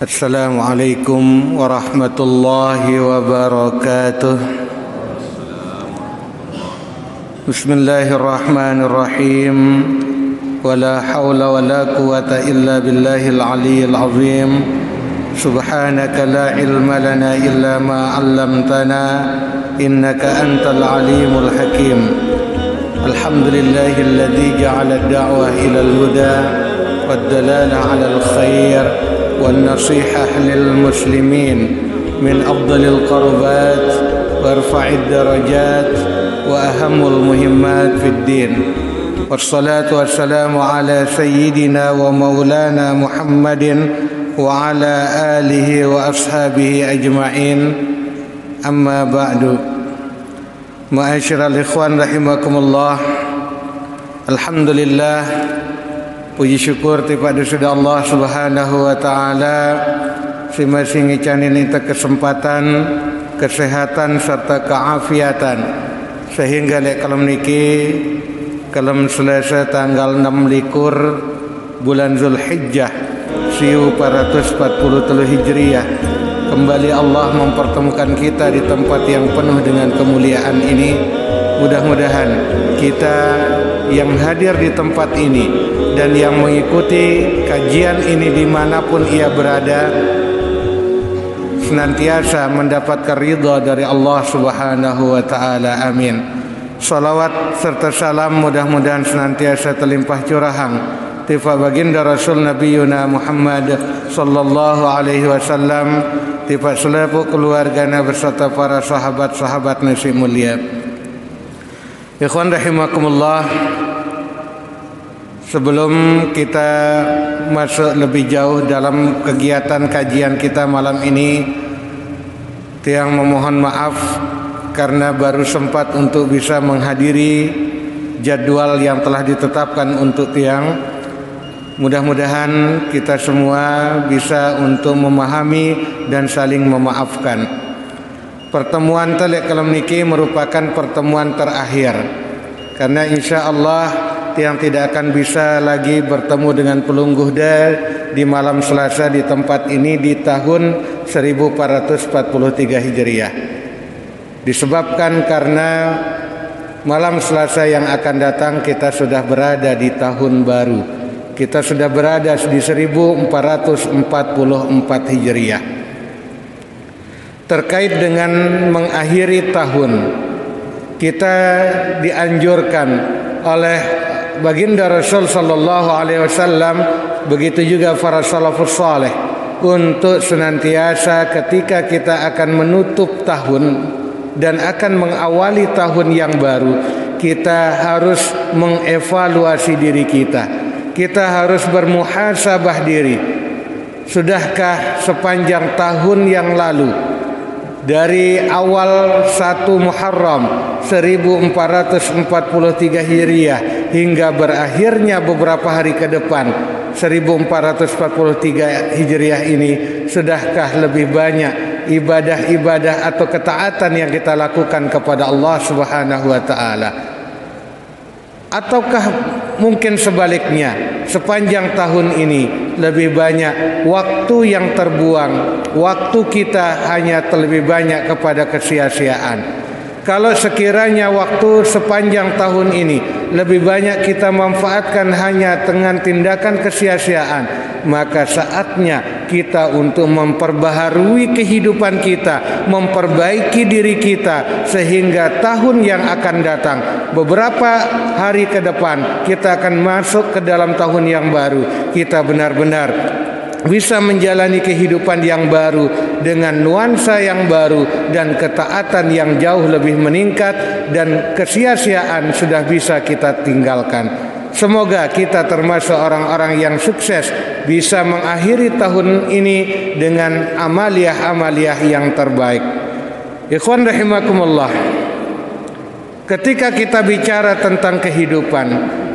Assalamualaikum warahmatullahi wabarakatuh. Bismillahirrahmanirrahim. Wala hawla wala quwata illa billahil aliyyil azim. Subhanaka la ilma lana illa ma 'allamtana innaka antal alimul hakim. Alhamdulillahilladzi ja'ala ad-da'wah ilal huda wad-dalala 'alal khair والنصيحة للمسلمين من أفضل القربات وارفع الدرجات وأهم المهمات في الدين والصلاة والسلام على سيدنا ومولانا محمد وعلى آله وأصحابه أجمعين أما بعد معاشر الإخوان رحمكم الله الحمد لله. Puji syukur kepada Allah Subhanahu wa taala masing-masing icanin itu kesempatan, kesehatan serta keafiatan sehingga lek kalam niki kalam Selasa tanggal 6 bulan Zulhijjah 1443 Hijriah kembali Allah mempertemukan kita di tempat yang penuh dengan kemuliaan ini. Mudah-mudahan kita yang hadir di tempat ini dan yang mengikuti kajian ini dimanapun ia berada senantiasa mendapatkan ridha dari Allah Subhanahu wa taala. Amin. Salawat serta salam mudah-mudahan senantiasa terlimpah curahang tifa baginda Rasul Nabi Yuna Muhammad sallallahu alaihi wasallam, tifa seluruh keluarganya beserta para sahabat-sahabat nasi mulia. Ikhwan rahimakumullah, sebelum kita masuk lebih jauh dalam kegiatan kajian kita malam ini, tiang memohon maaf karena baru sempat untuk bisa menghadiri jadwal yang telah ditetapkan untuk tiang. Mudah-mudahan kita semua bisa untuk memahami dan saling memaafkan. Pertemuan telek kalam niki merupakan pertemuan terakhir, karena insya Allah yang tidak akan bisa lagi bertemu dengan pelungguh di malam Selasa di tempat ini di tahun 1443 Hijriah. Disebabkan karena malam Selasa yang akan datang kita sudah berada di tahun baru. Kita sudah berada di 1444 Hijriah. Terkait dengan mengakhiri tahun, kita dianjurkan oleh baginda Rasul sallallahu alaihi wasallam, begitu juga para salafus saleh, untuk senantiasa ketika kita akan menutup tahun dan akan mengawali tahun yang baru, kita harus mengevaluasi diri kita. Kita harus bermuhasabah diri. Sudahkah sepanjang tahun yang lalu, dari awal 1 Muharram 1443 Hijriah hingga berakhirnya beberapa hari ke depan 1443 Hijriah ini, sudahkah lebih banyak ibadah-ibadah atau ketaatan yang kita lakukan kepada Allah Subhanahu wa taala? Ataukah mungkin sebaliknya, sepanjang tahun ini lebih banyak waktu yang terbuang, waktu kita hanya terlebih banyak kepada kesia-siaan. Kalau sekiranya waktu sepanjang tahun ini lebih banyak kita manfaatkan hanya dengan tindakan kesia-siaan, maka saatnya kita untuk memperbaharui kehidupan kita, memperbaiki diri kita, sehingga tahun yang akan datang, beberapa hari ke depan, kita akan masuk ke dalam tahun yang baru. Kita benar-benar bisa menjalani kehidupan yang baru dengan nuansa yang baru dan ketaatan yang jauh lebih meningkat, dan kesia-siaan sudah bisa kita tinggalkan. Semoga kita termasuk orang-orang yang sukses bisa mengakhiri tahun ini dengan amaliyah-amaliyah yang terbaik. Ikhwan rahimakumullah, ketika kita bicara tentang kehidupan,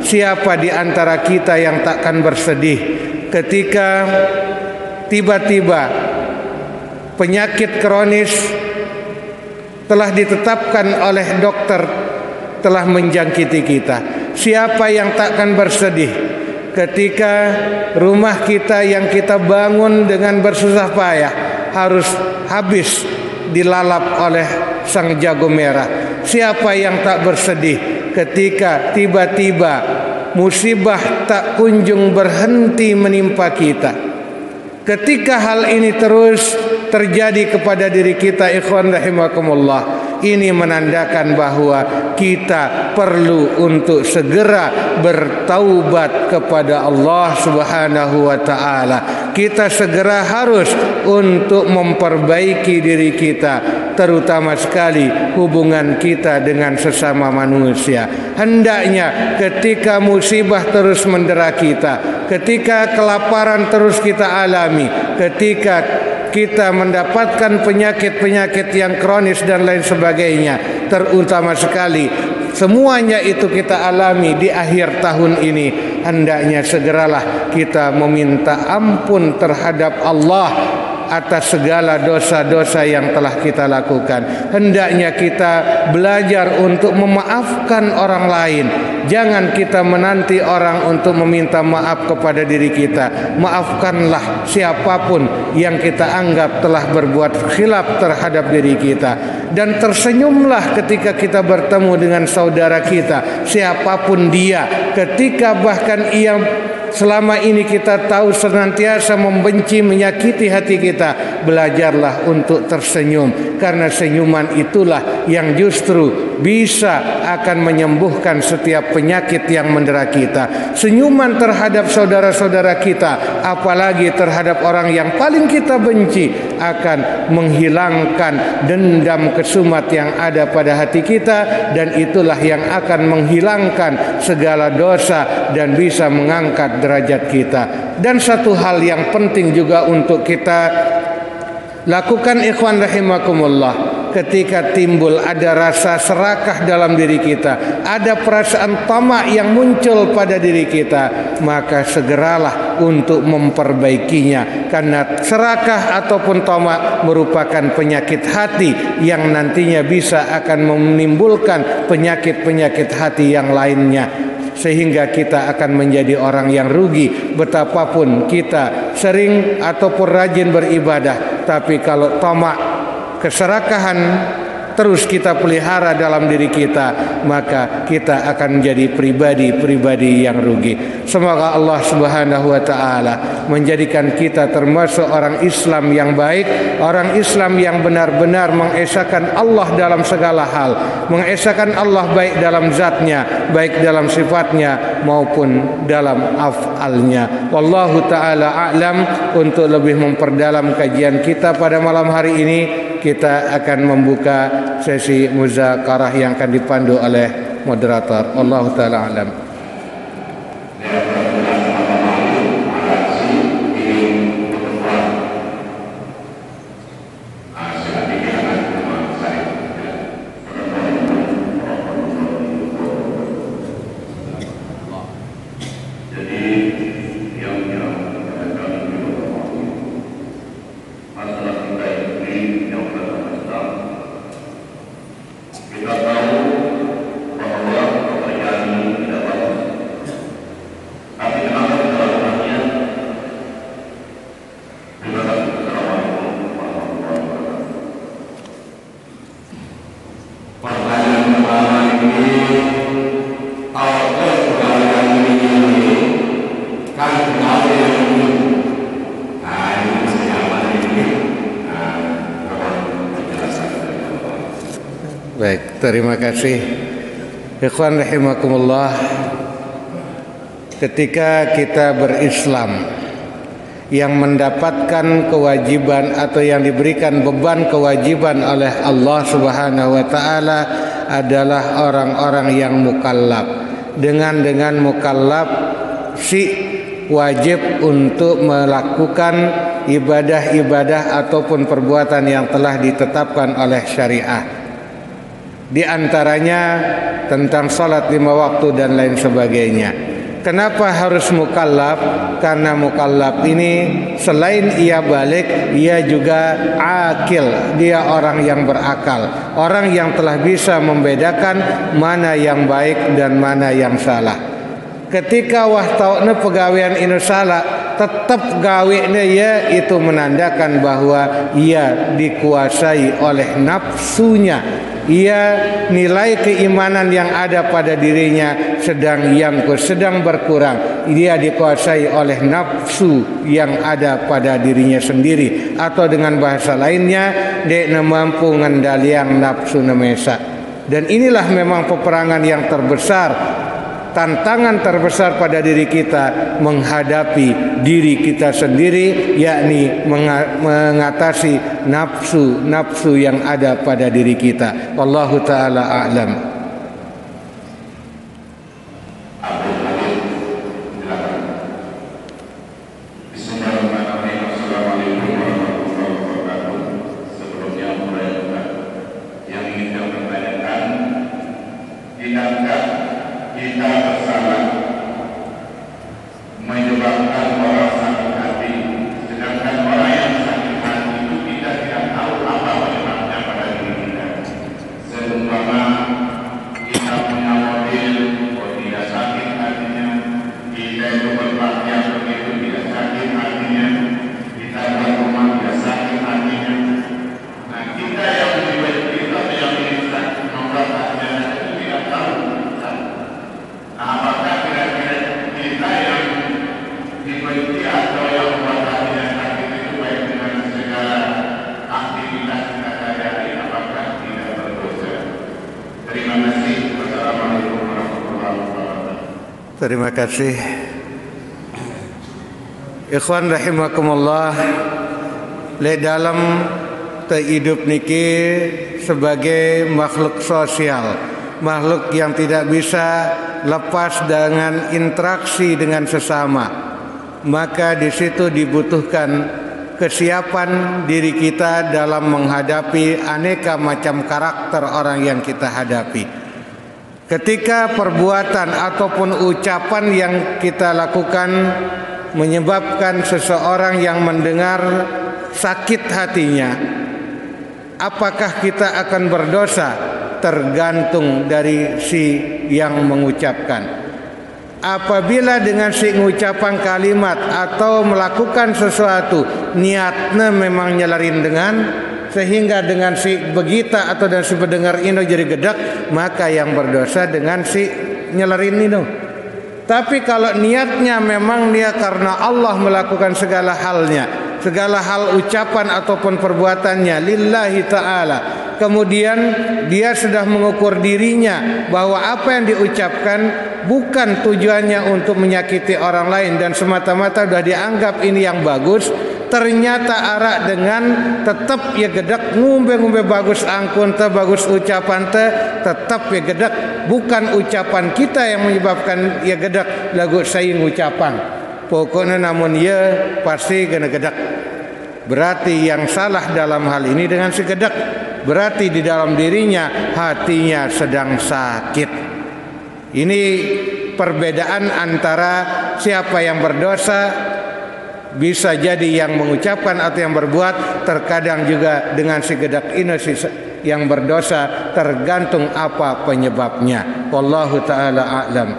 siapa di antara kita yang takkan bersedih ketika tiba-tiba penyakit kronis telah ditetapkan oleh dokter telah menjangkiti kita? Siapa yang takkan bersedih ketika rumah kita yang kita bangun dengan bersusah payah harus habis dilalap oleh sang jago merah. Siapa yang tak bersedih ketika tiba-tiba musibah tak kunjung berhenti menimpa kita? Ketika hal ini terus terjadi kepada diri kita, ikhwan rahimakumullah, ini menandakan bahwa kita perlu untuk segera bertaubat kepada Allah Subhanahu wa taala. Kita segera harus untuk memperbaiki diri kita, terutama sekali hubungan kita dengan sesama manusia. Hendaknya ketika musibah terus mendera kita, ketika kelaparan terus kita alami, ketika kita mendapatkan penyakit-penyakit yang kronis dan lain sebagainya, terutama sekali semuanya itu kita alami di akhir tahun ini, hendaknya segeralah kita meminta ampun terhadap Allah atas segala dosa-dosa yang telah kita lakukan. Hendaknya kita belajar untuk memaafkan orang lain. Jangan kita menanti orang untuk meminta maaf kepada diri kita. Maafkanlah siapapun yang kita anggap telah berbuat khilaf terhadap diri kita. Dan tersenyumlah ketika kita bertemu dengan saudara kita, siapapun dia, ketika bahkan ia selama ini kita tahu senantiasa membenci, menyakiti hati kita, belajarlah untuk tersenyum, karena senyuman itulah yang justru bisa akan menyembuhkan setiap penyakit yang mendera kita. Senyuman terhadap saudara-saudara kita, apalagi terhadap orang yang paling kita benci, akan menghilangkan dendam kesumat yang ada pada hati kita, dan itulah yang akan menghilangkan segala dosa dan bisa mengangkat derajat kita. Dan satu hal yang penting juga untuk kita lakukan, ikhwan rahimakumullah, ketika timbul ada rasa serakah dalam diri kita, ada perasaan tamak yang muncul pada diri kita, maka segeralah untuk memperbaikinya, karena serakah ataupun tamak merupakan penyakit hati yang nantinya bisa akan menimbulkan penyakit-penyakit hati yang lainnya, sehingga kita akan menjadi orang yang rugi. Betapapun kita sering ataupun rajin beribadah, tapi kalau tamak, keserakahan terus kita pelihara dalam diri kita, maka kita akan menjadi pribadi-pribadi yang rugi. Semoga Allah Subhanahu wa taala menjadikan kita termasuk orang Islam yang baik, orang Islam yang benar-benar mengesahkan Allah dalam segala hal, mengesahkan Allah baik dalam zatnya, baik dalam sifatnya maupun dalam af'alnya. Wallahu taala a'lam. Untuk lebih memperdalam kajian kita pada malam hari ini, kita akan membuka sesi muzakarah yang akan dipandu oleh moderator. Allah taala alam. Baik, terima kasih. Ikhwan rahimakumullah, ketika kita berislam, yang mendapatkan kewajiban atau yang diberikan beban kewajiban oleh Allah Subhanahu wa taala adalah orang-orang yang mukallaf. Dengan mukallaf si wajib untuk melakukan ibadah-ibadah ataupun perbuatan yang telah ditetapkan oleh syariah. Di antaranya tentang salat 5 waktu dan lain sebagainya. Kenapa harus mukallaf? Karena mukallaf ini selain ia balik, ia juga akil. Dia orang yang berakal, orang yang telah bisa membedakan mana yang baik dan mana yang salah. Ketika wahtauna pegawaian inu salah, tetap gawena ya itu menandakan bahwa ia dikuasai oleh nafsunya. Ia nilai keimanan yang ada pada dirinya sedang berkurang. Dia dikuasai oleh nafsu yang ada pada dirinya sendiri, atau dengan bahasa lainnya dia mampu ngendalian nafsu nemesa. Dan inilah memang peperangan yang terbesar, tantangan terbesar pada diri kita menghadapi diri kita sendiri, yakni mengatasi nafsu yang ada pada diri kita. Wallahu taala a'lam. Terima kasih. Ikhwan rahimakumullah, le dalam hidup niki sebagai makhluk sosial, makhluk yang tidak bisa lepas dengan interaksi dengan sesama, maka di situ dibutuhkan kesiapan diri kita dalam menghadapi aneka macam karakter orang yang kita hadapi. Ketika perbuatan ataupun ucapan yang kita lakukan menyebabkan seseorang yang mendengar sakit hatinya, apakah kita akan berdosa? Tergantung dari si yang mengucapkan. Apabila dengan si mengucapkan kalimat atau melakukan sesuatu niatnya memang nyelarin dengan, sehingga dengan si begita atau dan si pendengar ini jadi gedak, maka yang berdosa dengan si nyelerin ini. Tapi kalau niatnya memang dia karena Allah melakukan segala halnya, segala hal ucapan ataupun perbuatannya lillahi ta'ala, kemudian dia sudah mengukur dirinya bahwa apa yang diucapkan bukan tujuannya untuk menyakiti orang lain dan semata-mata sudah dianggap ini yang bagus, ternyata arak dengan tetap ya gedak ngumbe bagus angkun te bagus ucapan te tetap ya gedak, bukan ucapan kita yang menyebabkan ya gedak lagu saya ucapan pokoknya, namun ya pasti kena gedak. Berarti yang salah dalam hal ini dengan si gedak, berarti di dalam dirinya hatinya sedang sakit. Ini perbedaan antara siapa yang berdosa, bisa jadi yang mengucapkan atau yang berbuat, terkadang juga dengan si gedak ini si yang berdosa, tergantung apa penyebabnya. Wallahu taala a'lam.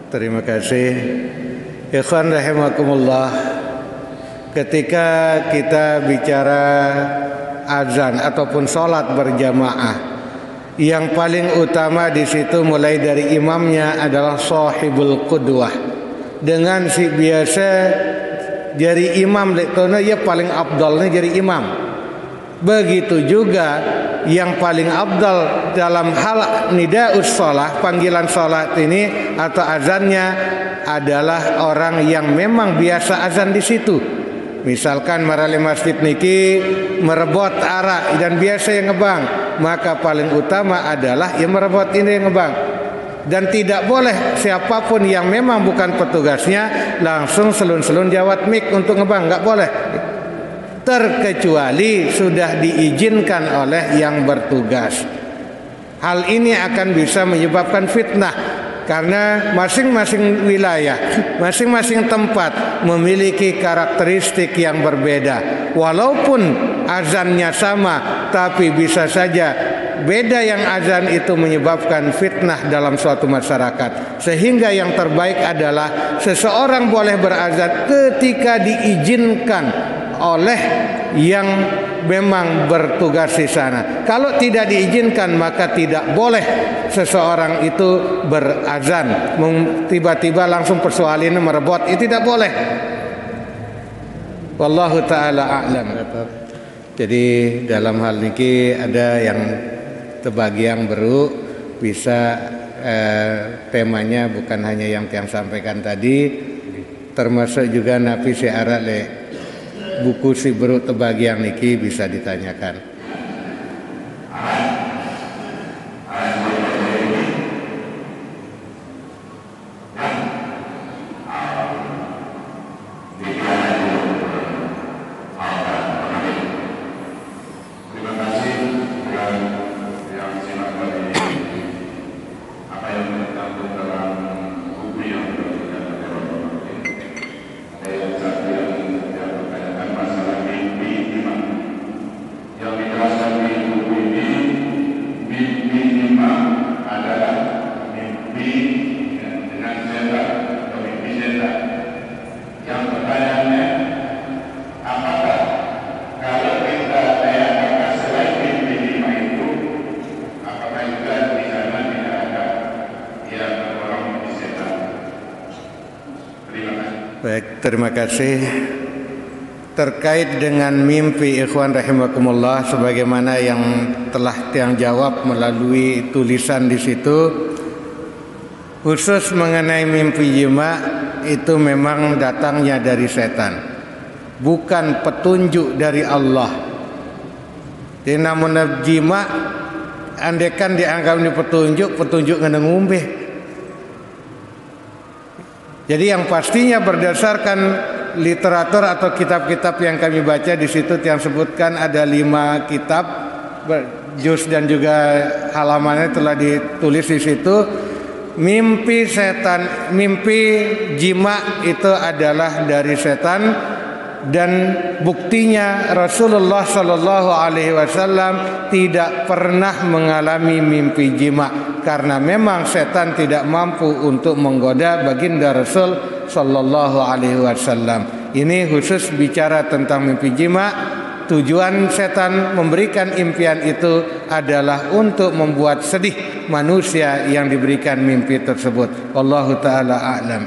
Terima kasih. Ikhwan rahimakumullah, ketika kita bicara azan ataupun sholat berjamaah, yang paling utama di situ mulai dari imamnya adalah sahibul qudwah. Dengan si biasa jadi imam lektona ya paling afdalnya jadi imam. Begitu juga yang paling afdal dalam hal nidaus sholat, panggilan sholat ini atau azannya adalah orang yang memang biasa azan di situ. Misalkan marali masjid niki merebot arak dan biasa yang ngebang, maka paling utama adalah yang merebot ini yang ngebang. Dan tidak boleh siapapun yang memang bukan petugasnya langsung selun-selun jawat mik untuk ngebang, nggak boleh. terkecuali sudah diizinkan oleh yang bertugas. Hal ini akan bisa menyebabkan fitnah karena masing-masing wilayah, masing-masing tempat memiliki karakteristik yang berbeda. Walaupun azannya sama, tapi bisa saja beda yang azan itu menyebabkan fitnah dalam suatu masyarakat. Sehingga yang terbaik adalah seseorang boleh berazan ketika diizinkan oleh yang memang bertugas di sana. Kalau tidak diizinkan maka tidak boleh seseorang itu berazan. Tiba-tiba langsung persoalannya merebut, itu tidak boleh. Wallahu taala a'lam. Jadi dalam hal ini ada yang tebagian baru bisa temanya bukan hanya yang tiang sampaikan tadi, termasuk juga napi syarat le buku si baru tebagian niki bisa ditanyakan. Baik, terima kasih. Terkait dengan mimpi ikhwan rahimakumullah, sebagaimana yang telah tiang jawab melalui tulisan di situ, khusus mengenai mimpi jima itu memang datangnya dari setan, bukan petunjuk dari Allah. Jadi namun jima andekan dianggap ini petunjuk ngene ngumbe. Jadi yang pastinya berdasarkan literatur atau kitab-kitab yang kami baca di situ yang sebutkan ada 5 kitab juz dan juga halamannya telah ditulis di situ. Mimpi setan, mimpi jima itu adalah dari setan, dan buktinya Rasulullah Shallallahu Alaihi Wasallam tidak pernah mengalami mimpi jima karena memang setan tidak mampu untuk menggoda baginda Rasul Shallallahu Alaihi Wasallam. Ini khusus bicara tentang mimpi jima. Tujuan setan memberikan impian itu adalah untuk membuat sedih manusia yang diberikan mimpi tersebut. Wallahu taala a'lam.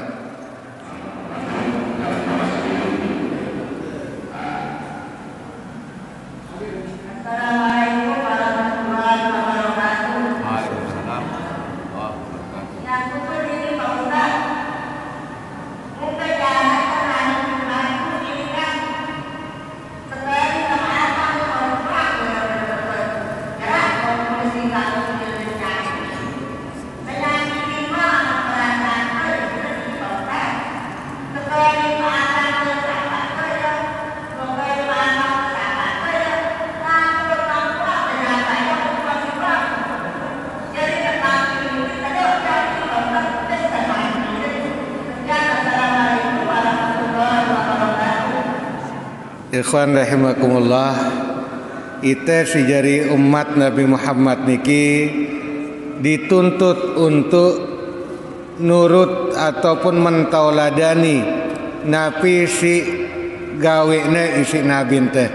Ikhwan rahimakumullah, ite sejari umat Nabi Muhammad niki dituntut untuk nurut ataupun mentauladani nabi si gawene isi nabi teh,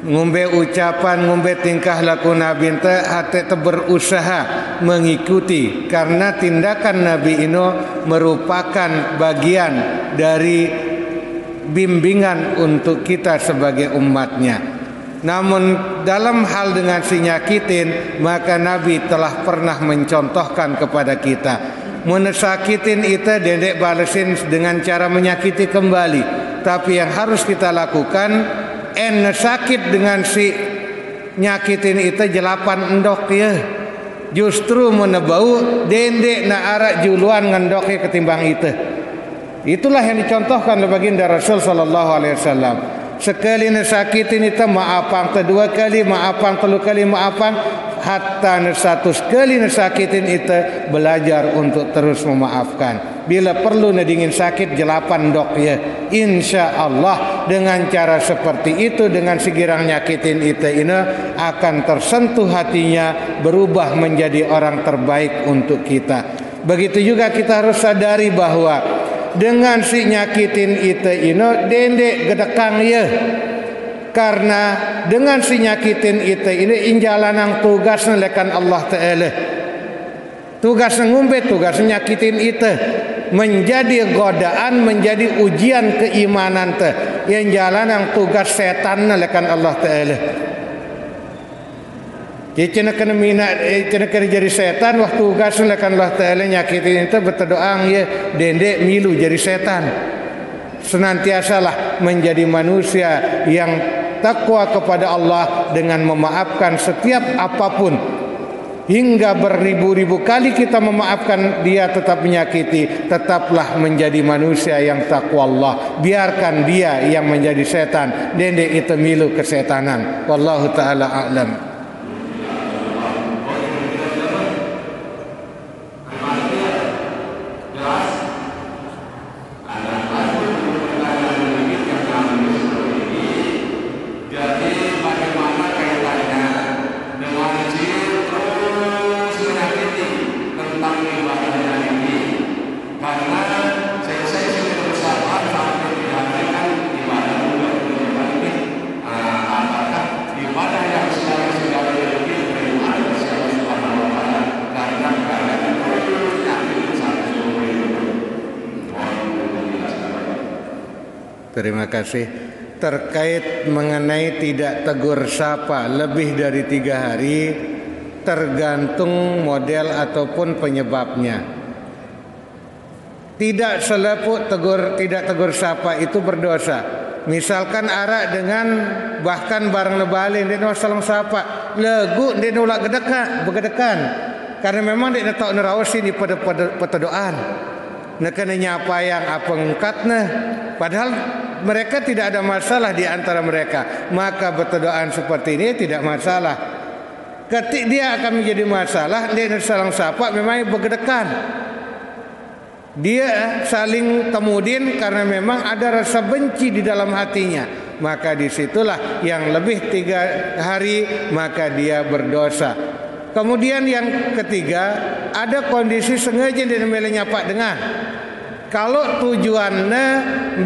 ngombe ucapan, ngombe tingkah laku nabi teh, hati teh berusaha mengikuti karena tindakan nabi ini merupakan bagian dari bimbingan untuk kita sebagai umatnya. Namun dalam hal dengan si nyakitin, maka Nabi telah pernah mencontohkan kepada kita. Menesakitin itu dedek balesin dengan cara menyakiti kembali. Tapi yang harus kita lakukan, sakit dengan si nyakitin itu jelapan endok ya. Justru menebau dendek na arak juluan ngendoknya ketimbang itu. Itulah yang dicontohkan oleh baginda Rasul Sallallahu Alaihi Wasallam. sekali nasakitin itu maafang, kedua kali maafang, telu kali maafang, hatta 100 kali nasakitin itu belajar untuk terus memaafkan. Bila perlu nadingin sakit jelapan dok ya, insya Allah dengan cara seperti itu, dengan segirang nyakitin itu ini akan tersentuh hatinya, berubah menjadi orang terbaik untuk kita. Begitu juga kita harus sadari bahwa dengan si nyakitin itu ini dendek gedekang ya, karena dengan si nyakitin itu ini injalanang tugas lekan Allah Ta'ala, tugas ngumbe, tugas nyakitin itu menjadi godaan, menjadi ujian keimanan teh, yang jalanang tugas setan lekan Allah Ta'ala. Cina kena minat, cina kena jadi setan waktu tugas lekan Allah Ta'ala nyakitin itu berdoa ya dendek milu jadi setan. Senantiasalah menjadi manusia yang takwa kepada Allah dengan memaafkan setiap apapun. Hingga beribu-ribu kali kita memaafkan dia tetap menyakiti, tetaplah menjadi manusia yang takwa Allah. Biarkan dia yang menjadi setan, dendek itu milu kesetanan. Wallahu ta'ala a'lam. Terima kasih. Terkait mengenai tidak tegur sapa lebih dari 3 hari, tergantung model ataupun penyebabnya. Tidak selepuk tidak tegur sapa itu berdosa. Misalkan arak dengan bahkan barang lebalin dia salam sapa, legu dia nolak begedekan. Karena memang dia tak nerawasin di pada doaan. Nak kena nyapa yang apa ngkatna, padahal mereka tidak ada masalah di antara mereka, maka berdoaan seperti ini tidak masalah. Ketika dia akan menjadi masalah, dia saling sapa memang bergedekan, dia saling temudin karena memang ada rasa benci di dalam hatinya, maka disitulah yang lebih 3 hari maka dia berdosa. Kemudian yang ketiga, ada kondisi sengaja dia nyapa dengan. Kalau tujuannya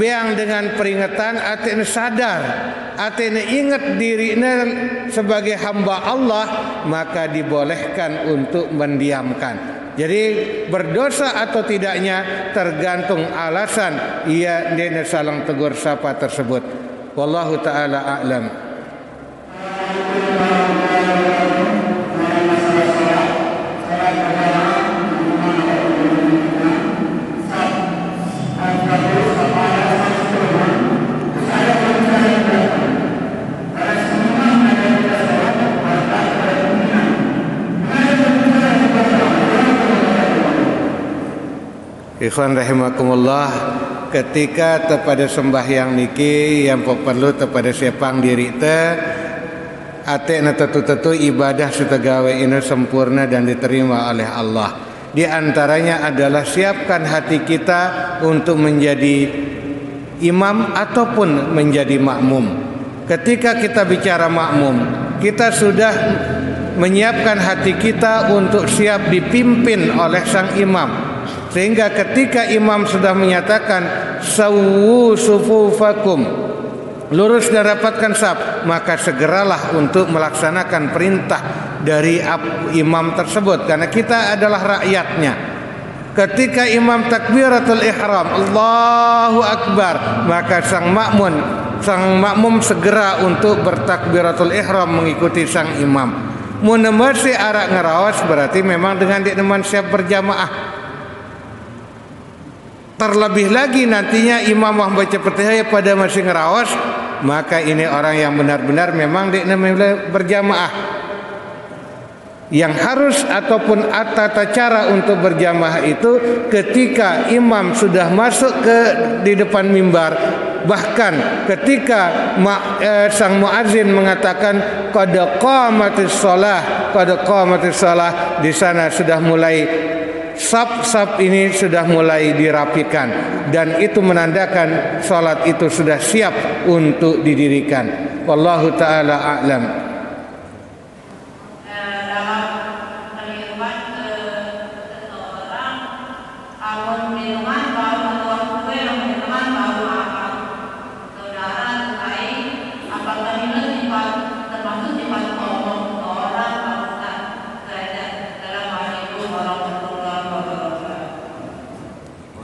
biang dengan peringatan, artinya sadar, artinya ingat dirinya sebagai hamba Allah, maka dibolehkan untuk mendiamkan. Jadi berdosa atau tidaknya tergantung alasan ia dia saling tegur sapa tersebut. Wallahu ta'ala a'lam. Ikhwan rahimakumullah, ketika tepada sembahyang niki yang perlu tepada siapang diri te ate na tentu ibadah setegawe ini sempurna dan diterima oleh Allah. Di antaranya adalah siapkan hati kita untuk menjadi imam ataupun menjadi makmum. Ketika kita bicara makmum, kita sudah menyiapkan hati kita untuk siap dipimpin oleh sang imam. Sehingga ketika imam sudah menyatakan sawu sufufakum, lurus dan rapatkan saf, maka segeralah untuk melaksanakan perintah dari imam tersebut, karena kita adalah rakyatnya. Ketika imam takbiratul ihram, Allahu akbar, maka sang makmum segera untuk bertakbiratul ihram mengikuti sang imam. Mun masih arak ngerawas berarti memang dengan dia teman siap berjamaah. Terlebih lagi nantinya imam membaca Fatihah pada masih ngerawas, maka ini orang yang benar-benar memang dia berjamaah. Yang harus ataupun tata cara untuk berjamaah itu ketika imam sudah masuk di depan mimbar, Bahkan ketika sang muadzin mengatakan qad qamatis shalah, di sana sudah mulai saf-saf ini sudah mulai dirapikan, dan itu menandakan salat itu sudah siap untuk didirikan. Wallahu taala a'lam.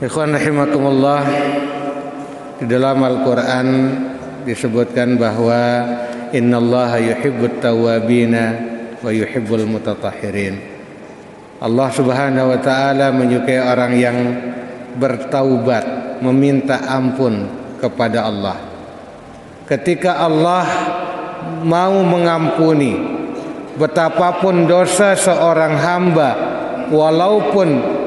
Ikhwan rahimakumullah, di dalam Al-Quran disebutkan bahwa innallaha yuhibbut tawwabina wa yuhibbul mutatahhirin. Allah subhanahu wa ta'ala menyukai orang yang bertaubat, meminta ampun kepada Allah. Ketika Allah mau mengampuni betapapun dosa seorang hamba, walaupun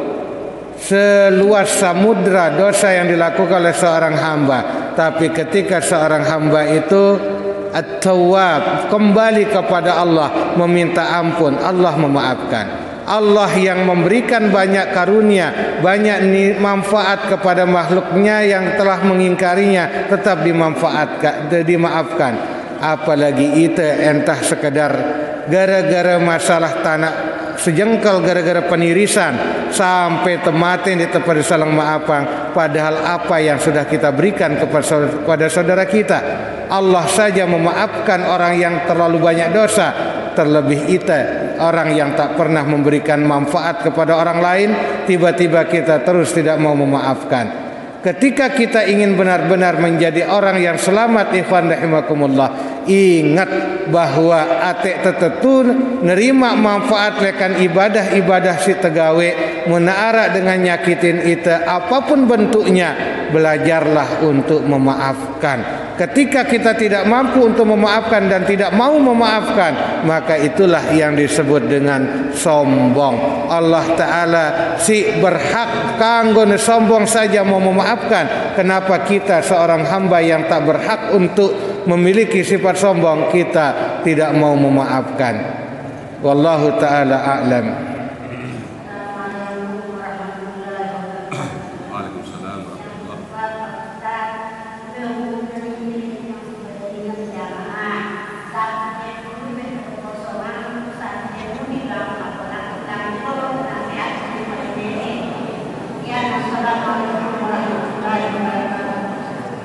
seluas samudra dosa yang dilakukan oleh seorang hamba, tapi ketika seorang hamba itu at-tawwab, kembali kepada Allah, meminta ampun, Allah memaafkan. Allah yang memberikan banyak karunia, banyak manfaat kepada makhluknya yang telah mengingkarinya, tetap dimaafkan. Apalagi itu entah sekedar gara-gara masalah tanah sejengkal, gara-gara penirisan sampai tematin di tempat disalang maafkan, padahal apa yang sudah kita berikan kepada saudara kita. Allah saja memaafkan orang yang terlalu banyak dosa, terlebih kita orang yang tak pernah memberikan manfaat kepada orang lain, tiba-tiba kita terus tidak mau memaafkan. Ketika kita ingin benar-benar menjadi orang yang selamat, ikhwan rahimakumullah, ingat bahwa atek tetetun nerima manfaat lekan ibadah si tegawe menaara dengan nyakitin itu apapun bentuknya, belajarlah untuk memaafkan. Ketika kita tidak mampu untuk memaafkan dan tidak mau memaafkan, maka itulah yang disebut dengan sombong. Allah Ta'ala si berhak kanggo sombong saja mau memaafkan. Kenapa kita seorang hamba yang tak berhak untuk memiliki sifat sombong, kita tidak mau memaafkan? Wallahu Ta'ala a'lam.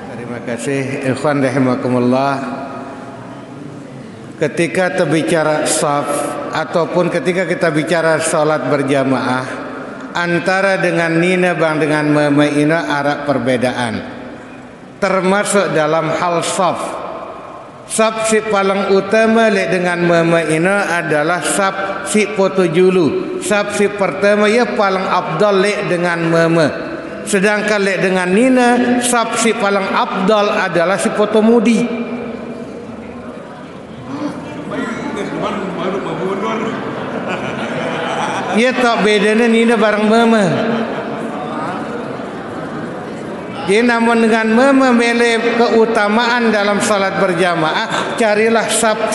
Terima kasih ikhwan rahimakumullah. Ketika terbicara saf ataupun ketika kita bicara salat berjamaah, antara dengan nina bang dengan memaina arak perbedaan, termasuk dalam hal saf. Saf si paling utama lek dengan memaina adalah saf si potujulu. Saf si pertama ya paling afdal lek dengan mema. Sedangkan lek dengan nina, saf si paling afdal adalah si potomudi. Ya tak bedanya nina bareng mama. Jadi namun dengan memilih keutamaan dalam salat berjamaah, carilah saf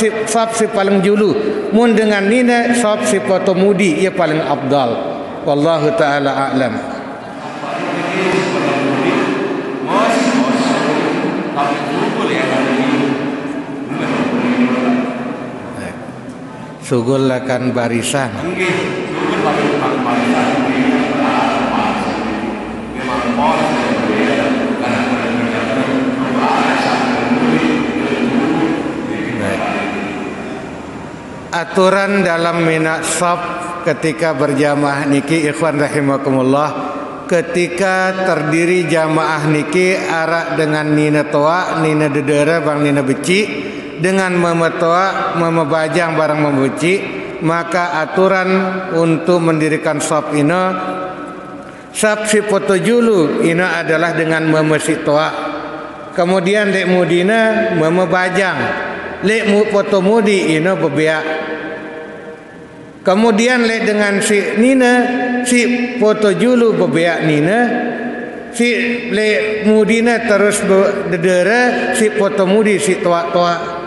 si paling julu. Mun dengan nina saf si potomudi ia paling afdal. Wallahu taala a'lam. Sugulakan barisan. Aturan dalam minak saf ketika berjamaah niki ikhwan rahimakumullah, ketika terdiri jamaah niki arak dengan nina toa, nina dedera bang nina beci, dengan memetoa memebajang barang membeci, maka aturan untuk mendirikan saf ini saf si potojulu ini adalah dengan memesi toa, kemudian lek mudina memebajang, lek mu potomudi ini bebeak, kemudian lek dengan si nina si potojulu bebeak nina, si le mudina terus dedera si foto mudi si tua-tua.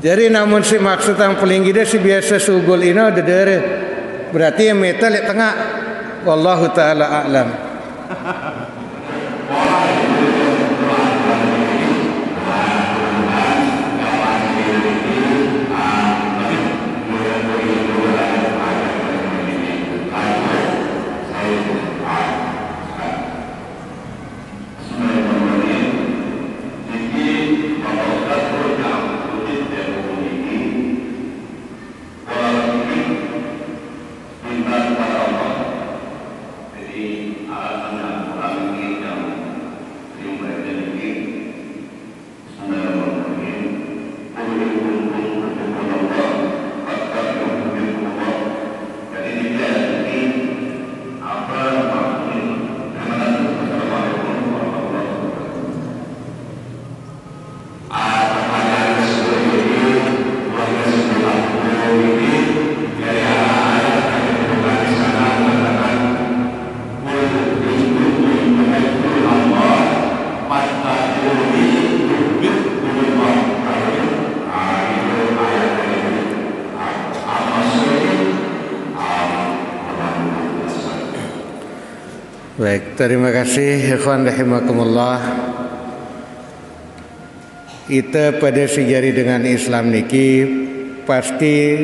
Jadi namun si maksud yang paling gede si biasa sugul ino dedera. Berarti yang meta le tengah. Wallahu taala a'lam. Baik, terima kasih ikhwan rahimakumullah. Kita pada sejari dengan Islam niki pasti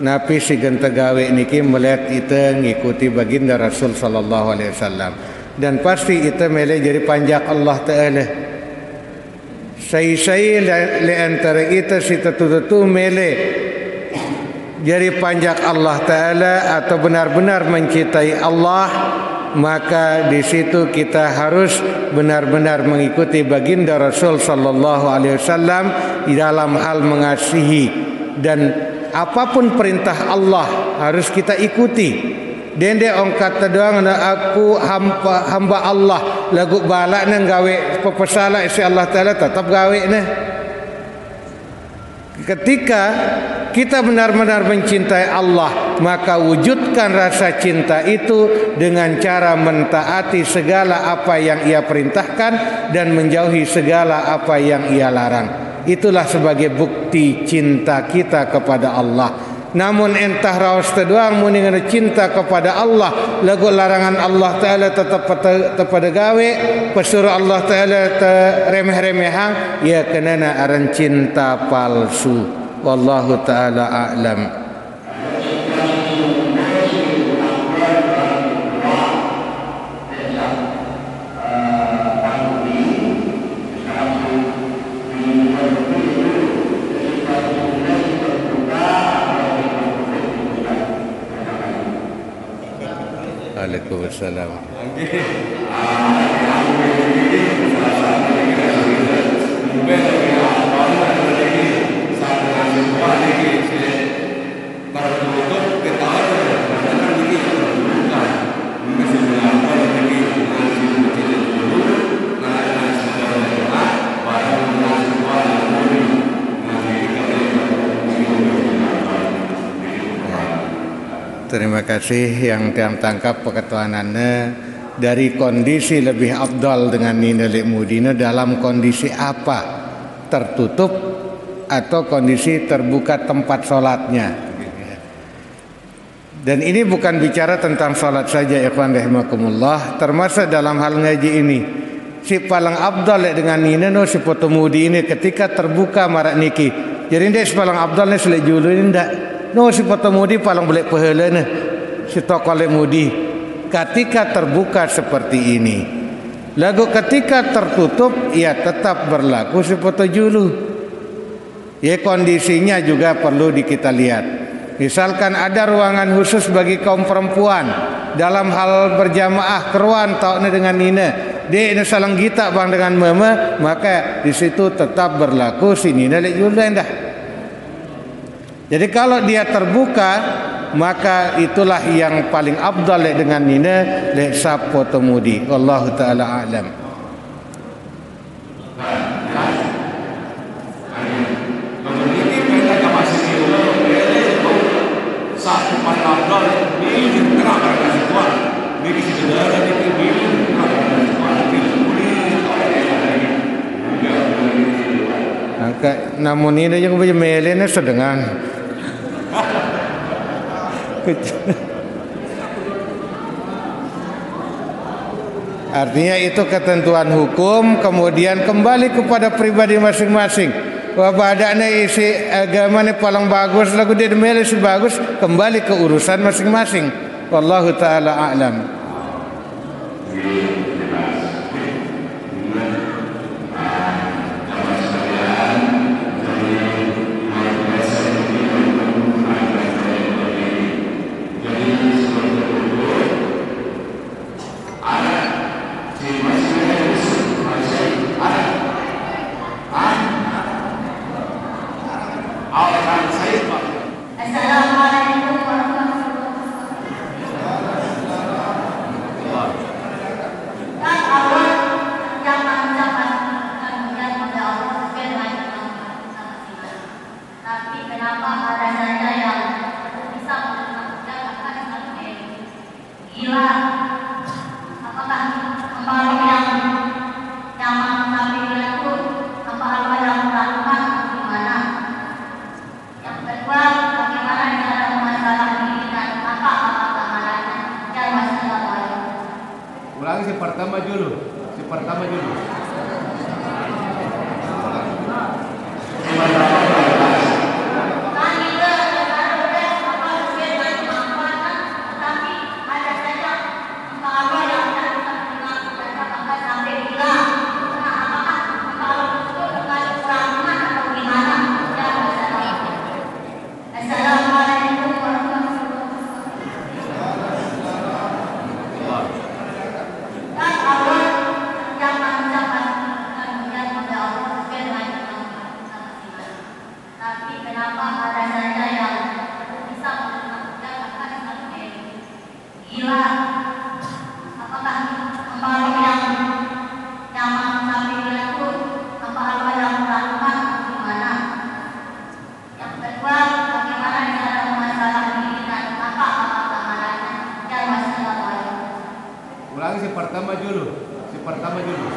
napi si gentagawe niki melihat kita ngikuti baginda Rasul sallallahu alaihi wasallam dan pasti kita mele jadi panjak Allah taala. Saya le antara kita si tetu mele jadi panjak Allah taala atau benar-benar mencintai Allah, maka di situ kita harus benar-benar mengikuti baginda Rasul sallallahu alaihi wasallam di dalam hal mengasihi, dan apapun perintah Allah harus kita ikuti. Dende ongkat doang aku hamba Allah lagu balak nang gawe pepesala isi Allah taala tetap gawe nah. Ketika kita benar-benar mencintai Allah, maka wujudkan rasa cinta itu dengan cara mentaati segala apa yang Ia perintahkan dan menjauhi segala apa yang Ia larang. Itulah sebagai bukti cinta kita kepada Allah. Namun entah rawas teduang muni ngana cinta kepada Allah, lagu larangan Allah taala tetap pada gawe, pesuruh Allah taala remeh-remehang, ya kenana aran cinta palsu. Wallahu taala a'lam. Waalaikumsalam. Terima kasih yang tangkap perketuanannya. Dari kondisi lebih afdal dengan Nina Lek Mudina dalam kondisi apa? Tertutup atau kondisi terbuka tempat sholatnya. Dan ini bukan bicara tentang sholat saja, ikhwan rahimakumullah. Termasuk dalam hal ngaji ini, si paling afdal dengan Nina no si foto mudi ini ketika terbuka marak niki. Jadi dia si paling afdalnya selek julu ini ndak. No si foto mudi paling boleh pahala nah. Si tokole mudi ketika terbuka seperti ini. Lagu ketika tertutup ia tetap berlaku si foto julu. Ya kondisinya juga perlu kita lihat. Misalkan ada ruangan khusus bagi kaum perempuan dalam hal berjamaah keruan tauknya dengan Nina. Dia ini salang kita bang dengan mama, maka di situ tetap berlaku si Nina lek julu dah. Jadi kalau dia terbuka, maka itulah yang paling afdal dengan Nina lek sapo temudi. Wallahu taala a'lam. Satu paling afdal ini terang pada semua. Ini namun ini yang punya melene sedengan. Artinya itu ketentuan hukum, kemudian kembali kepada pribadi masing-masing. Wabadaknya isi agama ini paling bagus, lagu dia melis bagus, kembali ke urusan masing-masing. Wallahu taala a'lam. Assalamualaikum warahmatullahi Ulangi si pertama dulu. Si pertama dulu. Ulangi si pertama dulu. Si pertama dulu.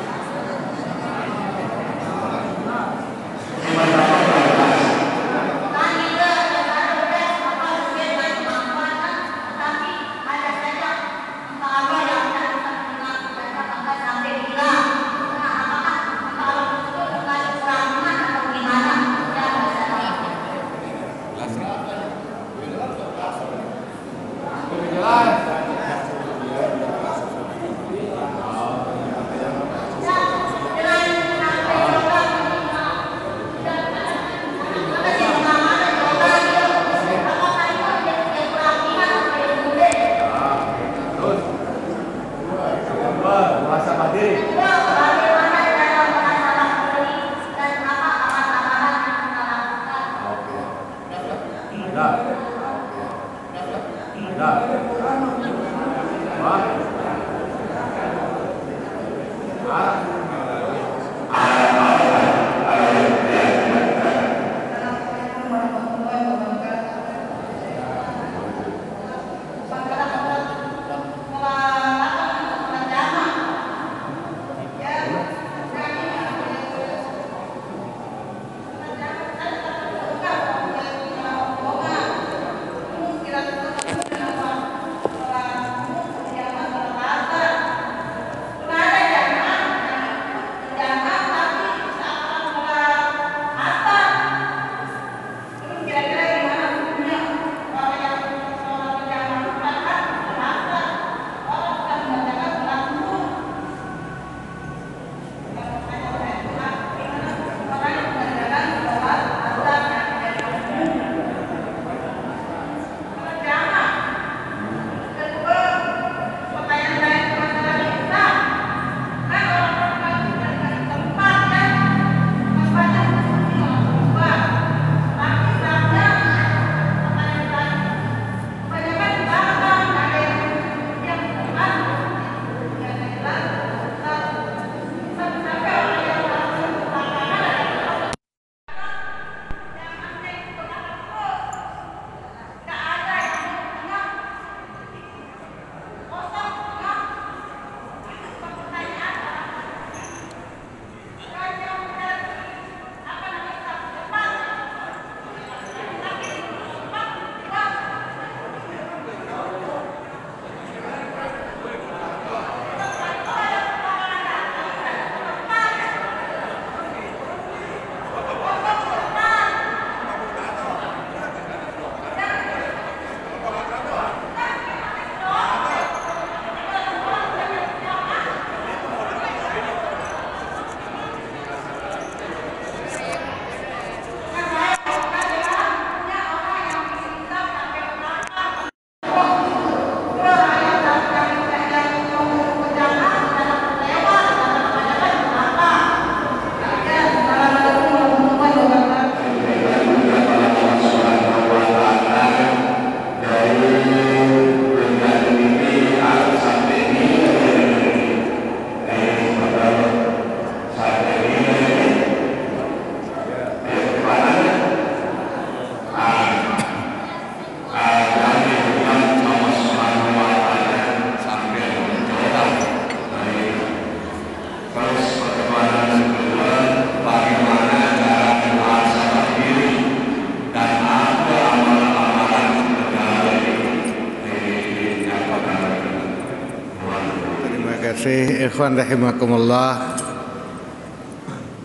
kasih, ikhwan rahimakumullah.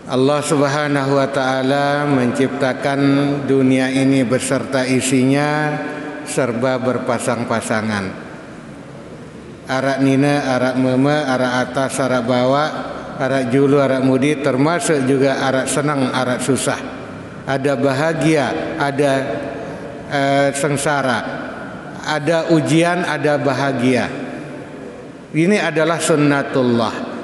Allah Subhanahu wa taala menciptakan dunia ini beserta isinya serba berpasang-pasangan. Arak nina, arak meme, arak atas, arak bawah, arak julu, arak mudi, termasuk juga arak senang, arak susah. Ada bahagia, ada sengsara, ada ujian, ada bahagia. Ini adalah sunnatullah.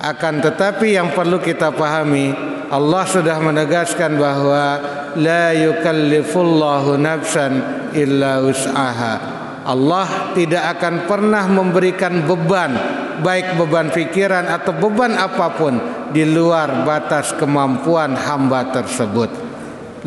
Akan tetapi yang perlu kita pahami, Allah sudah menegaskan bahwa la yukallifullahu nafsan illa wus'aha. Allah tidak akan pernah memberikan beban, baik beban pikiran atau beban apapun, di luar batas kemampuan hamba tersebut.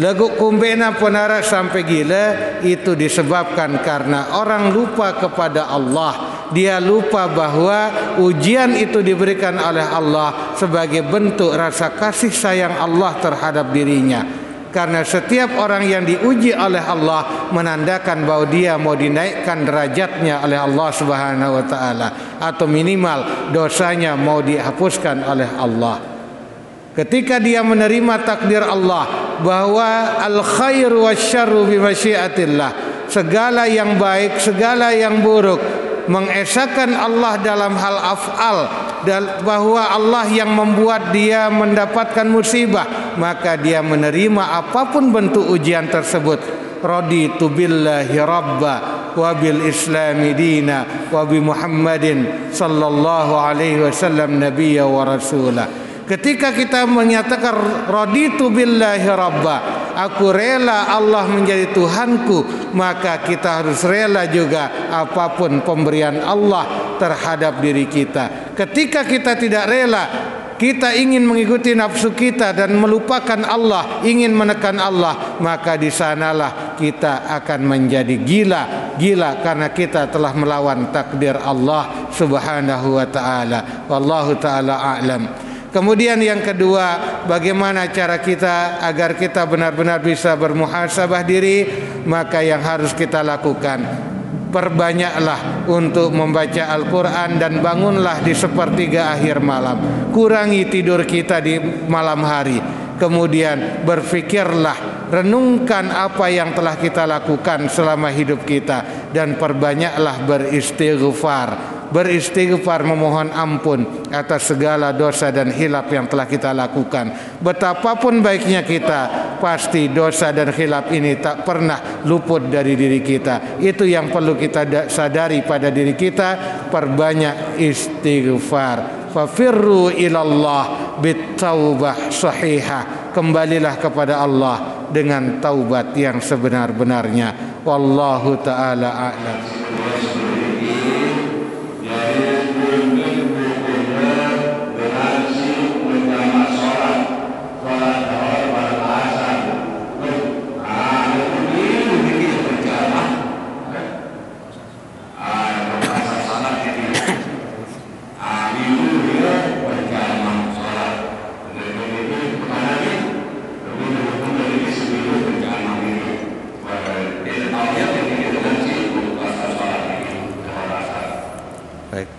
Lagu kumbena penara sampai gila itu disebabkan karena orang lupa kepada Allah. Dia lupa bahwa ujian itu diberikan oleh Allah sebagai bentuk rasa kasih sayang Allah terhadap dirinya. Karena setiap orang yang diuji oleh Allah menandakan bahwa dia mau dinaikkan derajatnya oleh Allah Subhanahu wa taala, atau minimal dosanya mau dihapuskan oleh Allah. Ketika dia menerima takdir Allah bahwa al-khair wasyarru bi masyiatillah, segala yang baik, segala yang buruk, mengesahkan Allah dalam hal af'al, dan bahwa Allah yang membuat dia mendapatkan musibah, maka dia menerima apapun bentuk ujian tersebut. Raditu billahi rabba wa bil islami dina wa bi Muhammadin sallallahu alaihi wasallam nabiyya wa rasulah. Ketika kita menyatakan raditu billahi rabba, aku rela Allah menjadi Tuhanku, maka kita harus rela juga apapun pemberian Allah terhadap diri kita. Ketika kita tidak rela, kita ingin mengikuti nafsu kita dan melupakan Allah, ingin menekan Allah, maka di sanalah kita akan menjadi gila karena kita telah melawan takdir Allah Subhanahu wa taala. Wallahu taala a'lam. Kemudian yang kedua, bagaimana cara kita agar kita benar-benar bisa bermuhasabah diri? Maka yang harus kita lakukan, perbanyaklah untuk membaca Al-Quran dan bangunlah di sepertiga akhir malam. Kurangi tidur kita di malam hari. Kemudian berfikirlah, renungkan apa yang telah kita lakukan selama hidup kita, dan perbanyaklah beristighfar, memohon ampun atas segala dosa dan hilaf yang telah kita lakukan. Betapapun baiknya kita, pasti dosa dan hilaf ini tak pernah luput dari diri kita. Itu yang perlu kita sadari pada diri kita. Perbanyak istighfar. Fafirru ilallah bittaubah sahihah. Kembalilah kepada Allah dengan taubat yang sebenar-benarnya. Wallahu ta'ala a'lam.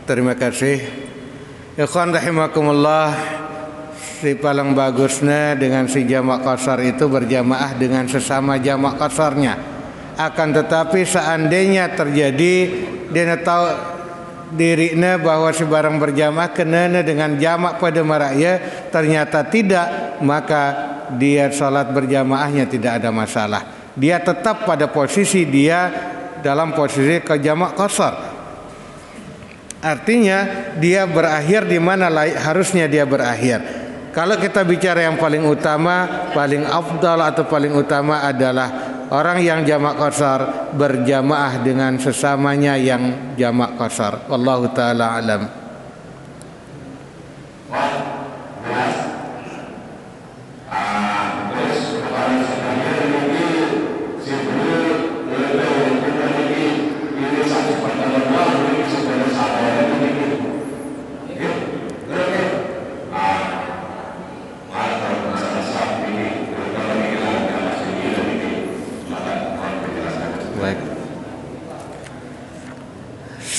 Terima kasih. Ikhwan rahimakumullah, si paling bagusnya dengan si jamak qasar itu berjamaah dengan sesama jamak qasarnya. Akan tetapi seandainya terjadi dia tahu dirinya bahwa si barang berjamaah kenana dengan jamak pada maraya, ternyata tidak, maka dia salat berjamaahnya tidak ada masalah. Dia tetap pada posisi dia dalam posisi ke jamak qasar. Artinya dia berakhir di mana harusnya dia berakhir. Kalau kita bicara yang paling utama, paling afdal atau paling utama adalah orang yang jamak qasar berjamaah dengan sesamanya yang jamak qasar. Wallahu taala alam.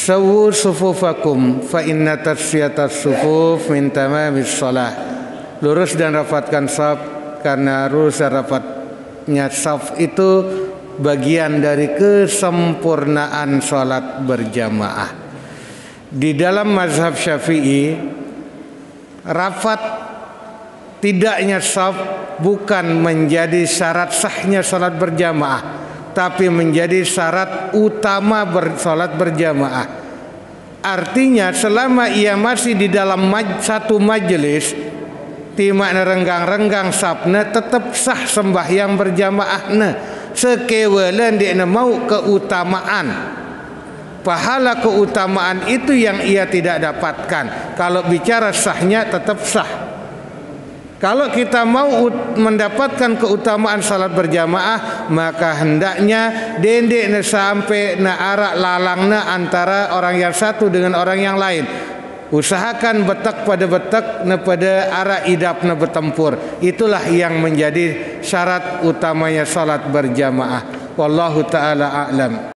sawu sufufakum fa inna tasfiyatas sufuf min tamamis shalah. Lurus dan rapatkan shaf, karena lurus dan rapatnya shaf itu bagian dari kesempurnaan salat berjamaah. Di dalam mazhab Syafi'i, rapat tidaknya shaf bukan menjadi syarat sahnya salat berjamaah, tapi menjadi syarat utama salat berjamaah. Artinya selama ia masih di dalam satu majelis, timak renggang-renggang shafna, tetap sah sembahyang berjamaahna. Sekewelen dia mau keutamaan, pahala keutamaan itu yang ia tidak dapatkan. Kalau bicara sahnya tetap sah. Kalau kita mau mendapatkan keutamaan salat berjamaah, maka hendaknya dendek sampai arak lalangna antara orang yang satu dengan orang yang lain. Usahakan betak pada betak pada arah idapna bertempur. Itulah yang menjadi syarat utamanya salat berjamaah. Wallahu taala a'lam.